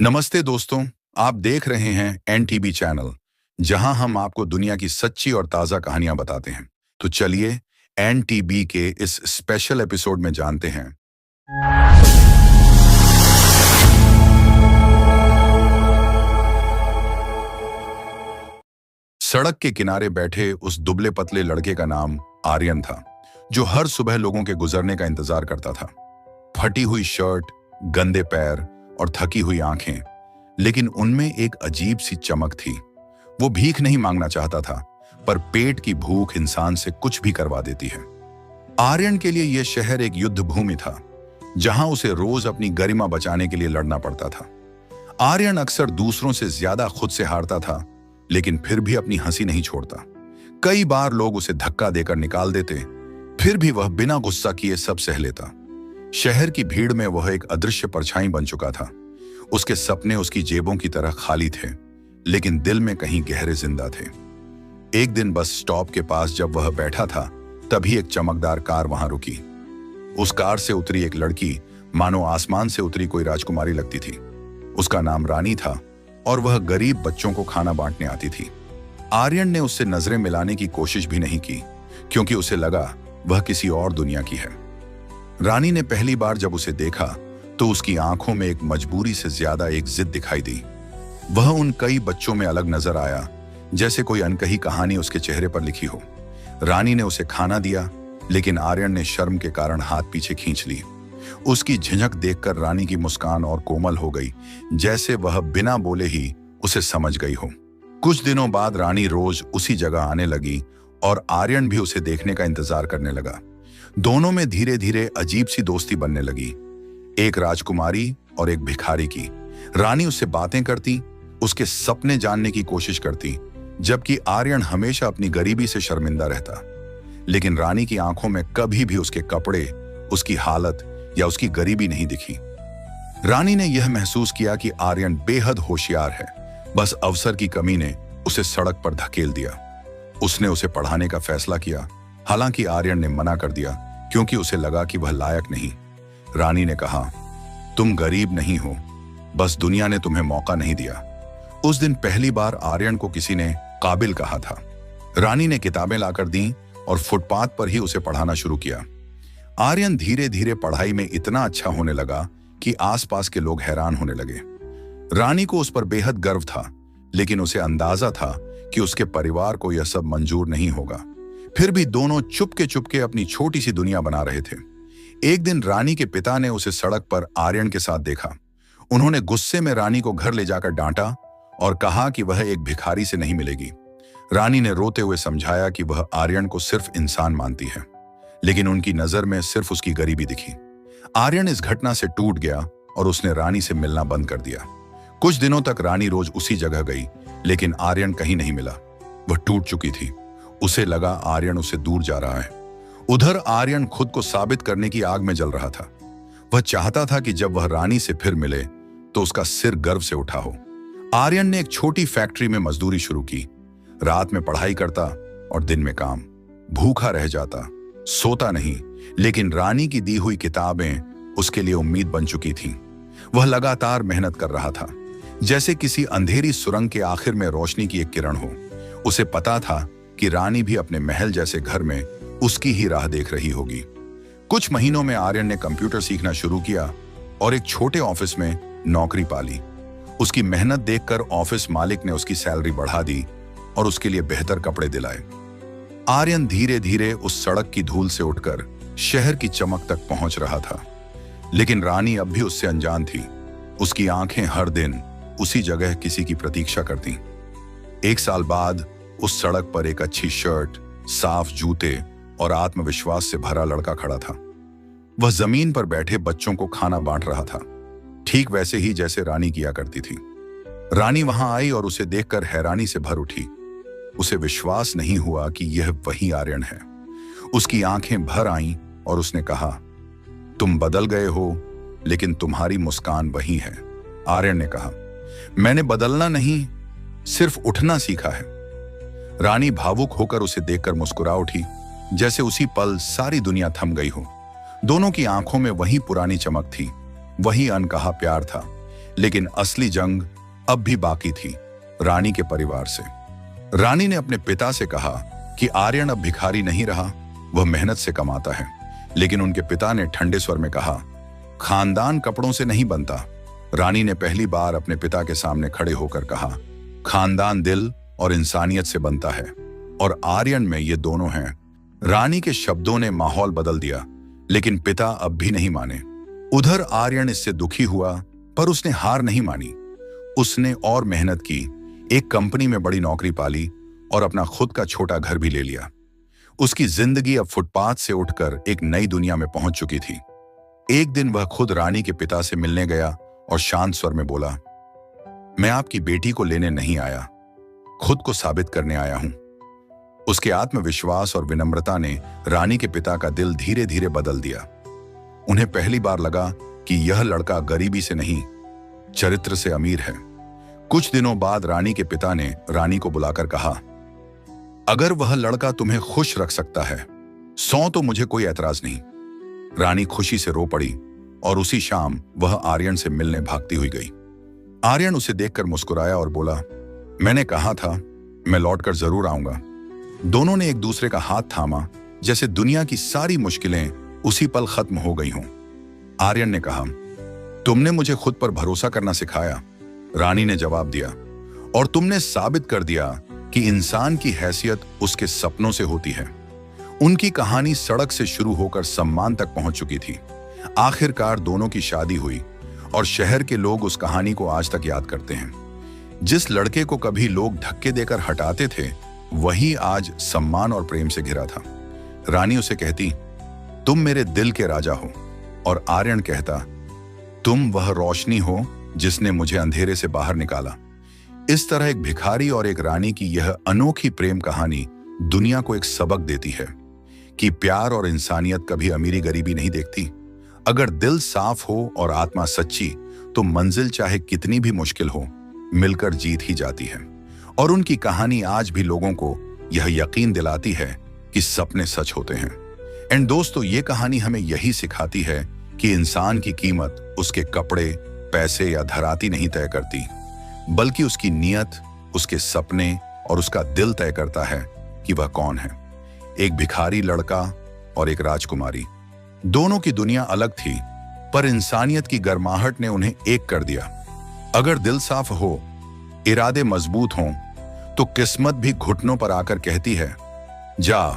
नमस्ते दोस्तों, आप देख रहे हैं एनटीबी चैनल, जहां हम आपको दुनिया की सच्ची और ताजा कहानियां बताते हैं। तो चलिए एनटीबी के इस स्पेशल एपिसोड में जानते हैं। सड़क के किनारे बैठे उस दुबले पतले लड़के का नाम आर्यन था, जो हर सुबह लोगों के गुजरने का इंतजार करता था। फटी हुई शर्ट, गंदे पैर और थकी हुई आंखें, लेकिन उनमें एक अजीब सी चमक थी। वो भीख नहीं मांगना चाहता था, पर पेट की भूख इंसान से कुछ भी करवा देती है। आर्यन के लिए यह शहर एक युद्ध भूमि था, जहां उसे रोज अपनी गरिमा बचाने के लिए लड़ना पड़ता था। आर्यन अक्सर दूसरों से ज्यादा खुद से हारता था, लेकिन फिर भी अपनी हंसी नहीं छोड़ता। कई बार लोग उसे धक्का देकर निकाल देते, फिर भी वह बिना गुस्सा किए सब सह लेता। शहर की भीड़ में वह एक अदृश्य परछाई बन चुका था। उसके सपने उसकी जेबों की तरह खाली थे, लेकिन दिल में कहीं गहरे जिंदा थे। एक दिन बस स्टॉप के पास जब वह बैठा था, तभी एक चमकदार कार वहां रुकी। उस कार से उतरी एक लड़की, मानो आसमान से उतरी कोई राजकुमारी लगती थी। उसका नाम रानी था और वह गरीब बच्चों को खाना बांटने आती थी। आर्यन ने उससे नजरें मिलाने की कोशिश भी नहीं की, क्योंकि उसे लगा वह किसी और दुनिया की है। रानी ने पहली बार जब उसे देखा, तो उसकी आंखों में एक मजबूरी से ज्यादा एक जिद दिखाई दी। वह उन कई बच्चों में अलग नजर आया, जैसे कोई अनकही कहानी उसके चेहरे पर लिखी हो। रानी ने उसे खाना दिया, लेकिन आर्यन ने शर्म के कारण हाथ पीछे खींच ली। उसकी झिझक देखकर रानी की मुस्कान और कोमल हो गई, जैसे वह बिना बोले ही उसे समझ गई हो। कुछ दिनों बाद रानी रोज उसी जगह आने लगी और आर्यन भी उसे देखने का इंतजार करने लगा। दोनों में धीरे धीरे अजीब सी दोस्ती बनने लगी, एक राजकुमारी और एक भिखारी की। रानी उससे बातें करती, उसके सपने जानने की कोशिश करती, जबकि आर्यन हमेशा अपनी गरीबी से शर्मिंदा रहता। लेकिन रानी की आंखों में कभी भी उसके कपड़े, उसकी हालत या उसकी गरीबी नहीं दिखी। रानी ने यह महसूस किया कि आर्यन बेहद होशियार है, बस अवसर की कमी ने उसे सड़क पर धकेल दिया। उसने उसे पढ़ाने का फैसला किया, हालांकि आर्यन ने मना कर दिया, क्योंकि उसे लगा कि वह लायक नहीं। रानी ने कहा, तुम गरीब नहीं हो, बस दुनिया ने तुम्हें मौका नहीं दिया। उस दिन पहली बार आर्यन को किसी ने काबिल कहा था। रानी ने किताबें लाकर दी और फुटपाथ पर ही उसे पढ़ाना शुरू किया। आर्यन धीरे धीरे पढ़ाई में इतना अच्छा होने लगा कि आसपास के लोग हैरान होने लगे। रानी को उस पर बेहद गर्व था, लेकिन उसे अंदाजा था कि उसके परिवार को यह सब मंजूर नहीं होगा। फिर भी दोनों चुपके चुपके अपनी छोटी सी दुनिया बना रहे थे। एक दिन रानी के पिता ने उसे सड़क पर आर्यन के साथ देखा। उन्होंने गुस्से में रानी को घर ले जाकर डांटा और कहा कि वह एक भिखारी से नहीं मिलेगी। रानी ने रोते हुए समझाया कि वह आर्यन को सिर्फ इंसान मानती है, लेकिन उनकी नजर में सिर्फ उसकी गरीबी दिखी। आर्यन इस घटना से टूट गया और उसने रानी से मिलना बंद कर दिया। कुछ दिनों तक रानी रोज उसी जगह गई, लेकिन आर्यन कहीं नहीं मिला। वह टूट चुकी थी। उसे लगा आर्यन उससे दूर जा रहा है। उधर आर्यन खुद को साबित करने की आग में जल रहा था। वह चाहता था कि जब वह रानी से फिर मिले तो उसका सिर गर्व से उठा हो। आर्यन ने एक छोटी फैक्ट्री में मजदूरी शुरू की। रात में पढ़ाई करता और दिन में काम। भूखा रह जाता, सोता नहीं, लेकिन रानी की दी हुई किताबें उसके लिए उम्मीद बन चुकी थीं। वह लगातार मेहनत कर रहा था, जैसे किसी अंधेरी सुरंग के आखिर में रोशनी की एक किरण हो। उसे पता था कि रानी भी अपने महल जैसे घर में उसकी ही राह देख रही होगी। कुछ महीनों में आर्यन ने कंप्यूटर सीखना शुरू किया और एक छोटे ऑफिस में नौकरी पाली। उसकी मेहनत देखकर ऑफिस मालिक ने उसकी सैलरी बढ़ा दी और उसके लिए बेहतर कपड़े दिलाए। आर्यन धीरे धीरे उस सड़क की धूल से उठकर शहर की चमक तक पहुंच रहा था, लेकिन रानी अब भी उससे अनजान थी। उसकी आंखें हर दिन उसी जगह किसी की प्रतीक्षा करती। एक साल बाद उस सड़क पर एक अच्छी शर्ट, साफ जूते और आत्मविश्वास से भरा लड़का खड़ा था। वह जमीन पर बैठे बच्चों को खाना बांट रहा था, ठीक वैसे ही जैसे रानी किया करती थी। रानी वहां आई और उसे देखकर हैरानी से भर उठी। उसे विश्वास नहीं हुआ कि यह वही आर्यन है। उसकी आंखें भर आईं और उसने कहा, तुम बदल गए हो, लेकिन तुम्हारी मुस्कान वही है। आर्यन ने कहा, मैंने बदलना नहीं, सिर्फ उठना सीखा है। रानी भावुक होकर उसे देखकर मुस्कुरा उठी, जैसे उसी पल सारी दुनिया थम गई हो। दोनों की आंखों में वही पुरानी चमक थी, वही अनकहा प्यार था। लेकिन असली जंग अब भी बाकी थी, रानी के परिवार से। रानी ने अपने पिता से कहा कि आर्यन अब भिखारी नहीं रहा, वह मेहनत से कमाता है। लेकिन उनके पिता ने ठंडे स्वर में कहा, खानदान कपड़ों से नहीं बनता। रानी ने पहली बार अपने पिता के सामने खड़े होकर कहा, खानदान दिल और इंसानियत से बनता है, और आर्यन में ये दोनों हैं। रानी के शब्दों ने माहौल बदल दिया, लेकिन पिता अब भी नहीं माने। उधर आर्यन इससे दुखी हुआ, पर उसने हार नहीं मानी। उसने और मेहनत की, एक कंपनी में बड़ी नौकरी पाली और अपना खुद का छोटा घर भी ले लिया। उसकी जिंदगी अब फुटपाथ से उठकर एक नई दुनिया में पहुंच चुकी थी। एक दिन वह खुद रानी के पिता से मिलने गया और शांत स्वर में बोला, मैं आपकी बेटी को लेने नहीं आया, खुद को साबित करने आया हूं। उसके आत्मविश्वास और विनम्रता ने रानी के पिता का दिल धीरे धीरे बदल दिया। उन्हें पहली बार लगा कि यह लड़का गरीबी से नहीं, चरित्र से अमीर है। कुछ दिनों बाद रानी के पिता ने रानी को बुलाकर कहा, अगर वह लड़का तुम्हें खुश रख सकता है, सौ तो मुझे कोई ऐतराज नहीं। रानी खुशी से रो पड़ी और उसी शाम वह आर्यन से मिलने भागती हुई गई। आर्यन उसे देखकर मुस्कुराया और बोला, मैंने कहा था मैं लौटकर जरूर आऊंगा। दोनों ने एक दूसरे का हाथ थामा, जैसे दुनिया की सारी मुश्किलें उसी पल खत्म हो गई हों। आर्यन ने कहा, तुमने मुझे खुद पर भरोसा करना सिखाया। रानी ने जवाब दिया, और तुमने साबित कर दिया कि इंसान की हैसियत उसके सपनों से होती है। उनकी कहानी सड़क से शुरू होकर सम्मान तक पहुंच चुकी थी। आखिरकार दोनों की शादी हुई और शहर के लोग उस कहानी को आज तक याद करते हैं। जिस लड़के को कभी लोग धक्के देकर हटाते थे, वही आज सम्मान और प्रेम से घिरा था। रानी उसे कहती, तुम मेरे दिल के राजा हो, और आर्यन कहता, तुम वह रोशनी हो जिसने मुझे अंधेरे से बाहर निकाला। इस तरह एक भिखारी और एक रानी की यह अनोखी प्रेम कहानी दुनिया को एक सबक देती है कि प्यार और इंसानियत कभी अमीरी गरीबी नहीं देखती। अगर दिल साफ हो और आत्मा सच्ची, तो मंजिल चाहे कितनी भी मुश्किल हो, मिलकर जीत ही जाती है। और उनकी कहानी आज भी लोगों को यह यकीन दिलाती है कि सपने सच होते हैं। एंड दोस्तों, ये कहानी हमें यही सिखाती है कि इंसान की कीमत उसके कपड़े, पैसे या धराती नहीं तय करती, बल्कि उसकी नीयत, उसके सपने और उसका दिल तय करता है कि वह कौन है। एक भिखारी लड़का और एक राजकुमारी, दोनों की दुनिया अलग थी, पर इंसानियत की गर्माहट ने उन्हें एक कर दिया। अगर दिल साफ हो, इरादे मजबूत हों, तो किस्मत भी घुटनों पर आकर कहती है, जा,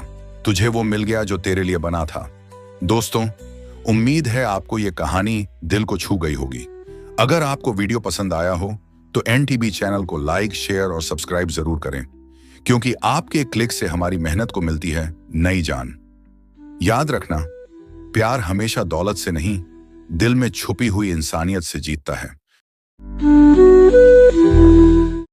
तुझे वो मिल गया जो तेरे लिए बना था। दोस्तों, उम्मीद है आपको ये कहानी दिल को छू गई होगी। अगर आपको वीडियो पसंद आया हो तो NTB चैनल को लाइक, शेयर और सब्सक्राइब जरूर करें, क्योंकि आपके क्लिक से हमारी मेहनत को मिलती है नई जान। याद रखना, प्यार हमेशा दौलत से नहीं, दिल में छुपी हुई इंसानियत से जीतता है।